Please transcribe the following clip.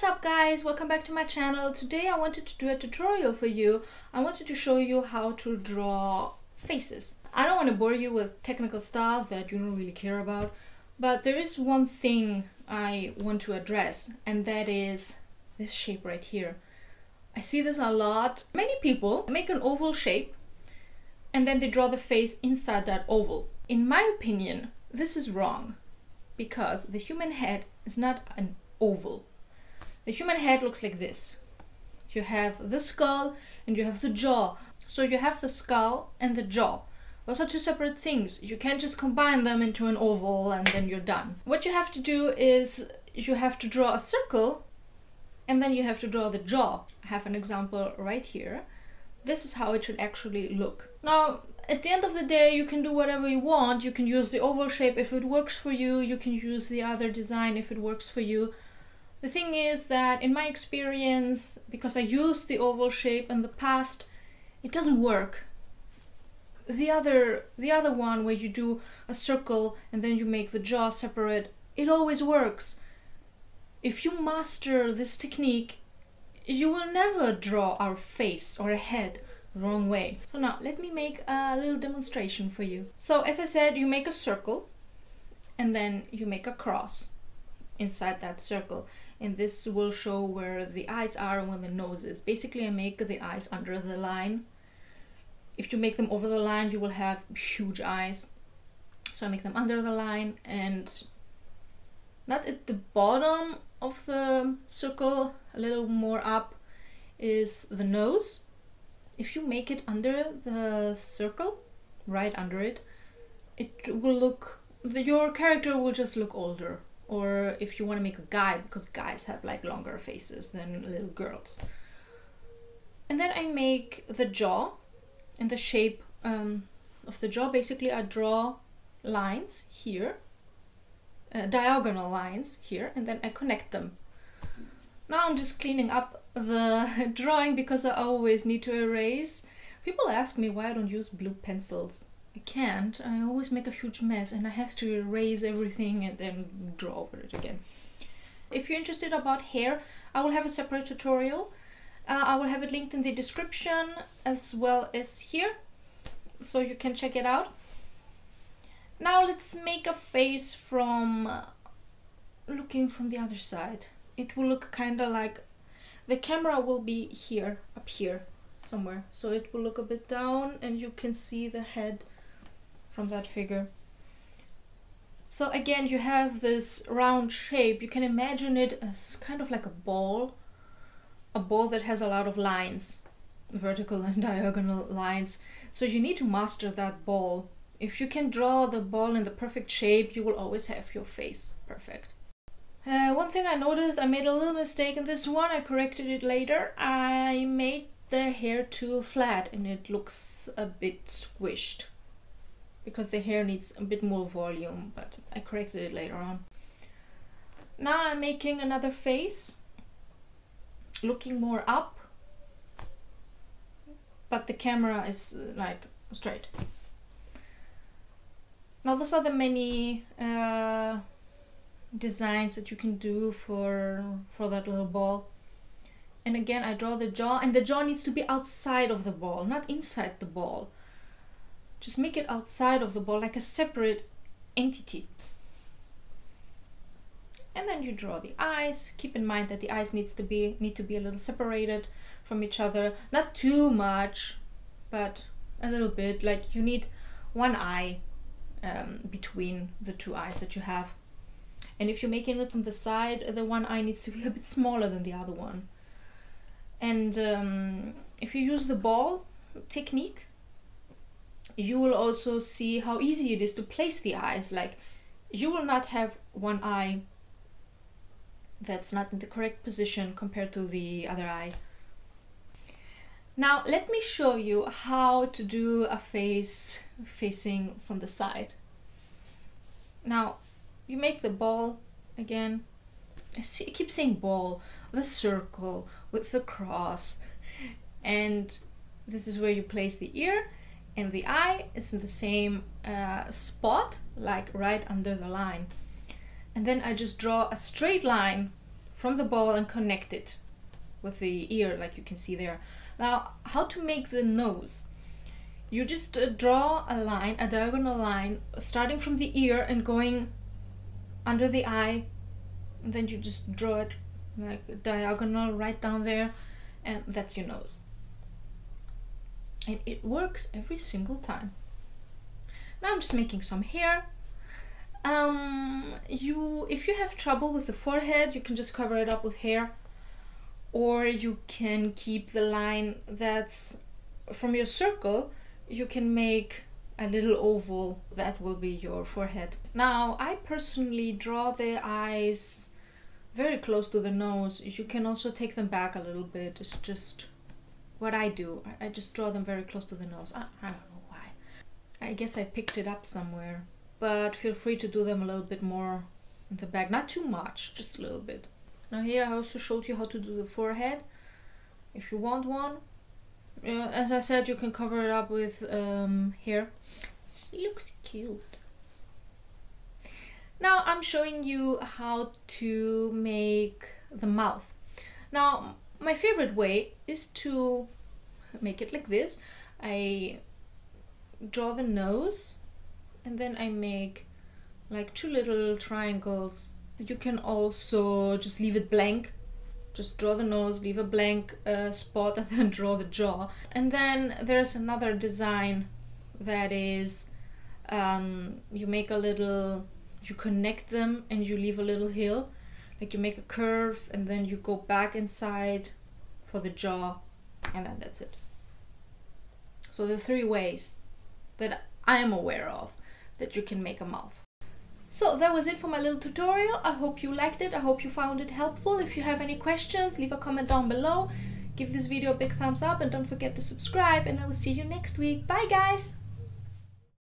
What's up guys, welcome back to my channel. Today I wanted to do a tutorial for you. I wanted to show you how to draw faces. I don't want to bore you with technical stuff that you don't really care about, but there is one thing I want to address, and that is this shape right here. I see this a lot. Many people make an oval shape and then they draw the face inside that oval. In my opinion, this is wrong because the human head is not an oval. The human head looks like this. You have the skull and you have the jaw. So you have the skull and the jaw. Those are two separate things. You can't just combine them into an oval and then you're done. What you have to do is you have to draw a circle and then you have to draw the jaw. I have an example right here. This is how it should actually look. Now, at the end of the day, you can do whatever you want. You can use the oval shape if it works for you. You can use the other design if it works for you. The thing is that in my experience, because I used the oval shape in the past, it doesn't work. The other one where you do a circle and then you make the jaw separate, it always works. If you master this technique, you will never draw our face or a head the wrong way. So now let me make a little demonstration for you. So as I said, you make a circle and then you make a cross inside that circle, and this will show where the eyes are and where the nose is. Basically, I make the eyes under the line. If you make them over the line, you will have huge eyes. So I make them under the line, and not at the bottom of the circle, a little more up is the nose. If you make it under the circle, right under it, it will look, your character will just look older. Or if you want to make a guy, because guys have like longer faces than little girls. And then I make the jaw and the shape of the jaw. Basically, I draw lines here, diagonal lines here, and then I connect them. Now I'm just cleaning up the drawing because I always need to erase. People ask me why I don't use blue pencils. I can't. I always make a huge mess and I have to erase everything and then draw over it again. If you're interested about hair, I will have a separate tutorial. I will have it linked in the description as well as here, so you can check it out. Now let's make a face from looking from the other side. It will look kind of like the camera will be here, up here somewhere. So it will look a bit down and you can see the head from that figure. So again, you have this round shape. You can imagine it as kind of like a ball that has a lot of lines, vertical and diagonal lines. So you need to master that ball. If you can draw the ball in the perfect shape, you will always have your face perfect. One thing I noticed, I made a little mistake in this one. I corrected it later. I made the hair too flat and it looks a bit squished, because the hair needs a bit more volume, but I corrected it later on. Now I'm making another face, looking more up, but the camera is like straight. Now those are the many designs that you can do for that little ball. And again, I draw the jaw, and the jaw needs to be outside of the ball, not inside the ball. Just make it outside of the ball, like a separate entity. And then you draw the eyes. Keep in mind that the eyes need to be a little separated from each other. Not too much, but a little bit. Like you need one eye between the two eyes that you have. And if you're making it from the side, the one eye needs to be a bit smaller than the other one. And if you use the ball technique, you will also see how easy it is to place the eyes. Like, you will not have one eye that's not in the correct position compared to the other eye. Now let me show you how to do a face facing from the side. Now you make the ball again. I keep saying ball, the circle with the cross, and this is where you place the ear. And the eye is in the same spot, like right under the line. And then I just draw a straight line from the ball and connect it with the ear, like you can see there. Now, how to make the nose? You just draw a line, a diagonal line, starting from the ear and going under the eye, and then you just draw it like a diagonal right down there, and that's your nose. And it works every single time. Now I'm just making some hair. If you have trouble with the forehead, you can just cover it up with hair, or you can keep the line that's from your circle. You can make a little oval that will be your forehead. Now, I personally draw the eyes very close to the nose. You can also take them back a little bit. It's just what I do. I just draw them very close to the nose. I don't know why. I guess I picked it up somewhere. But feel free to do them a little bit more in the back. Not too much, just a little bit. Now here I also showed you how to do the forehead. If you want one, as I said, you can cover it up with hair. It looks cute. Now I'm showing you how to make the mouth. Now my favorite way is to make it like this. I draw the nose and then I make like 2 little triangles. You can also just leave it blank. Just draw the nose, leave a blank spot, and then draw the jaw. And then there's another design that is you make a little, you connect them and you leave a little hill. Like you make a curve and then you go back inside for the jaw, and then that's it. So there are 3 ways that I am aware of that you can make a mouth. So that was it for my little tutorial. I hope you liked it. I hope you found it helpful. If you have any questions, leave a comment down below. Give this video a big thumbs up and don't forget to subscribe, and I will see you next week. Bye guys!